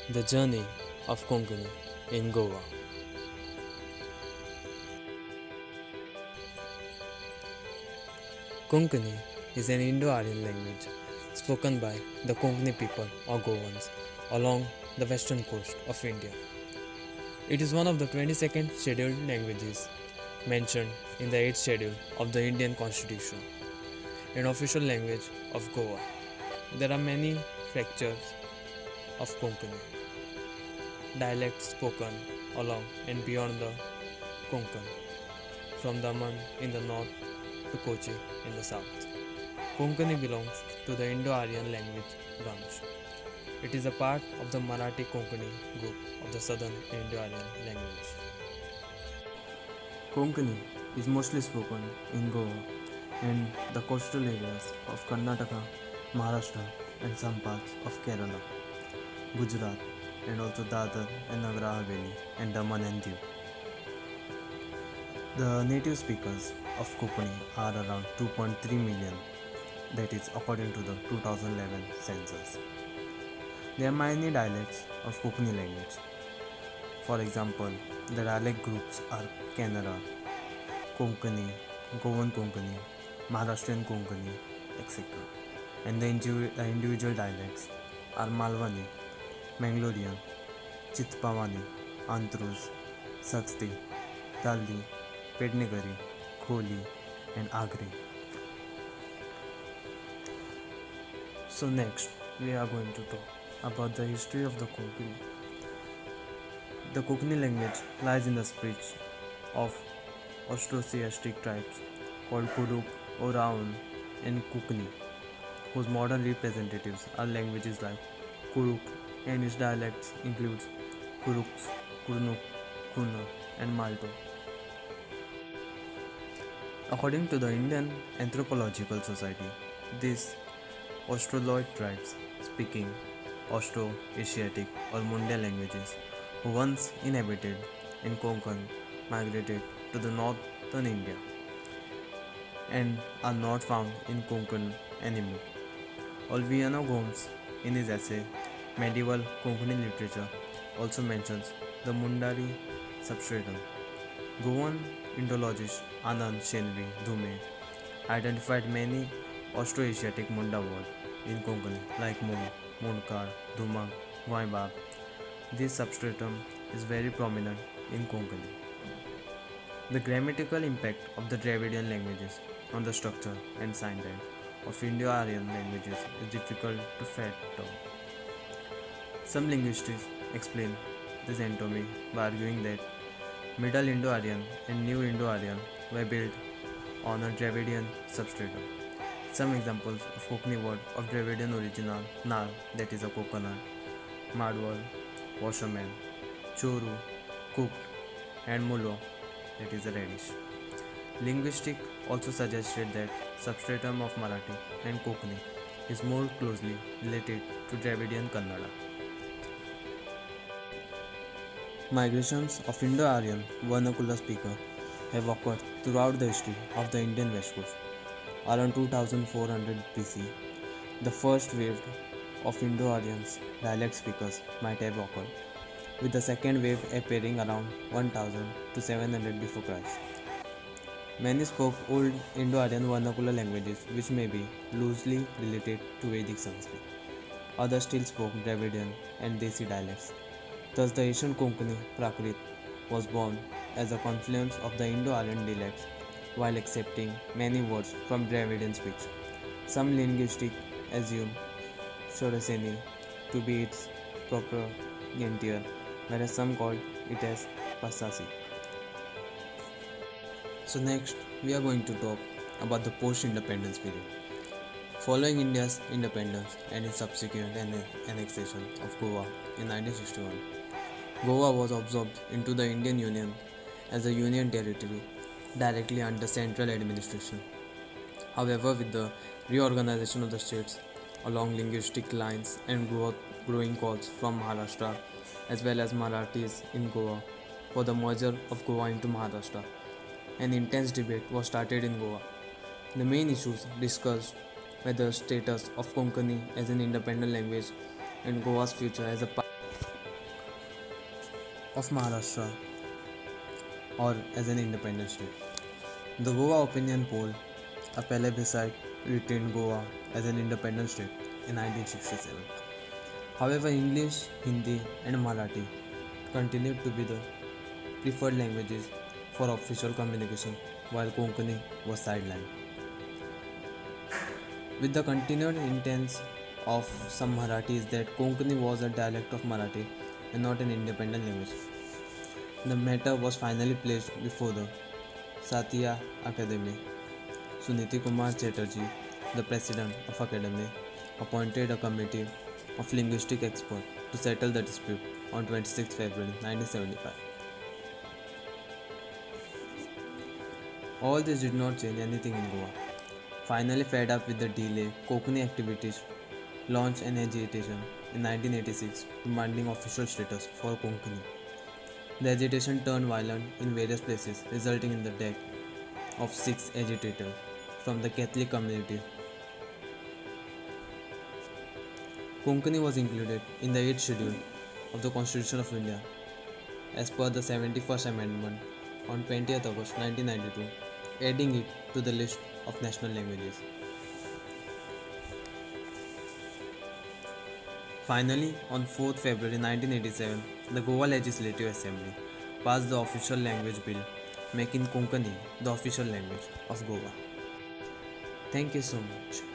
The journey of Konkani in Goa. Konkani is an Indo-Aryan language spoken by the Konkani people or Goans along the western coast of India. It is one of the 22nd scheduled languages mentioned in the 8th schedule of the Indian Constitution, an official language of Goa. There are many fractures of Konkani, dialects spoken along and beyond the Konkan, from Daman in the north to Kochi in the south. Konkani belongs to the Indo-Aryan language branch. It is a part of the Marathi Konkani group of the southern Indo-Aryan language. Konkani is mostly spoken in Goa and the coastal areas of Karnataka, Maharashtra and some parts of Kerala, Gujarat and also Dadar and Nagar Haveli and Daman and Diu. The native speakers of Konkani are around 2.3 million, that is according to the 2011 census. There are many dialects of Konkani language. For example, the dialect groups are Kannada, Konkani, Goan Konkani, Maharashtrian Konkani, etc. And the individual dialects are Malwani, Mangalorean, Chitpawani, Antruz, Saksti, Daldi, Pednegari, Kholi, and Agri. So next, we are going to talk about the history of the Konkani. The Konkani language lies in the speech of Austroasiatic tribes called Kuruk, Oraon, and Kukni, whose modern representatives are languages like Kuruk, and its dialects includes Kuruks, Kurnuk, Kuna, and Malto. According to the Indian Anthropological Society, these Australoid tribes speaking Austroasiatic or Munda languages who once inhabited in Konkan migrated to the northern India and are not found in Konkan anymore. Olviano Gomes, in his essay Medieval Konkani Literature, also mentions the Mundari substratum. Goan Indologist Anand Shenvi Dhume identified many Austroasiatic Munda words in Konkani like Mund, Mundkar, Dhumag, Vaibab. This substratum is very prominent in Konkani. The grammatical impact of the Dravidian languages on the structure and syntax of Indo-Aryan languages is difficult to fathom. Some linguists explain this anatomy by arguing that Middle Indo-Aryan and New Indo-Aryan were built on a Dravidian substratum. Some examples of Konkani word of Dravidian origin are Nal, that is a coconut, Madwal, washerman, Choru, cooked, and Mulo, that is a radish. Linguistics also suggested that substratum of Marathi and Konkani is more closely related to Dravidian Kannada. Migrations of Indo-Aryan vernacular speakers have occurred throughout the history of the Indian West Coast. Around 2400 BC, the first wave of Indo-Aryan dialect speakers might have occurred, with the second wave appearing around 1000 to 700 before Christ. Many spoke Old Indo-Aryan vernacular languages which may be loosely related to Vedic Sanskrit. Others still spoke Dravidian and Desi dialects. Thus, the ancient Konkani Prakrit was born as a confluence of the Indo-Aryan dialects while accepting many words from Dravidian speech. Some linguists assume Shoraseni to be its propaganda, whereas some called it as Pasasi. So next, we are going to talk about the post-independence period. Following India's independence and its subsequent annexation of Goa in 1961, Goa was absorbed into the Indian Union as a union territory directly under central administration. However, with the reorganization of the states along linguistic lines and growing calls from Maharashtra as well as Marathis in Goa for the merger of Goa into Maharashtra, an intense debate was started in Goa. The main issues discussed were the status of Konkani as an independent language and Goa's future as a part. of Maharashtra or as an independent state. The Goa Opinion Poll, a plebiscite, retained Goa as an independent state in 1967. However, English, Hindi, and Marathi continued to be the preferred languages for official communication, while Konkani was sidelined. With the continued intent of some Marathis that Konkani was a dialect of Marathi and not an independent language, the matter was finally placed before the Satya Academy. Suniti Kumar Chatterjee, the president of Academy, appointed a committee of linguistic experts to settle the dispute on 26 February 1975. All this did not change anything in Goa. Finally, fed up with the delay, Konkani activities launched an agitation in 1986 demanding official status for Konkani. The agitation turned violent in various places, resulting in the death of 6 agitators from the Catholic community. Konkani was included in the 8th schedule of the Constitution of India as per the 71st Amendment on 20th August 1992, adding it to the list of national languages. Finally, on 4th February 1987, the Goa Legislative Assembly passed the official language bill, making Konkani the official language of Goa. Thank you so much.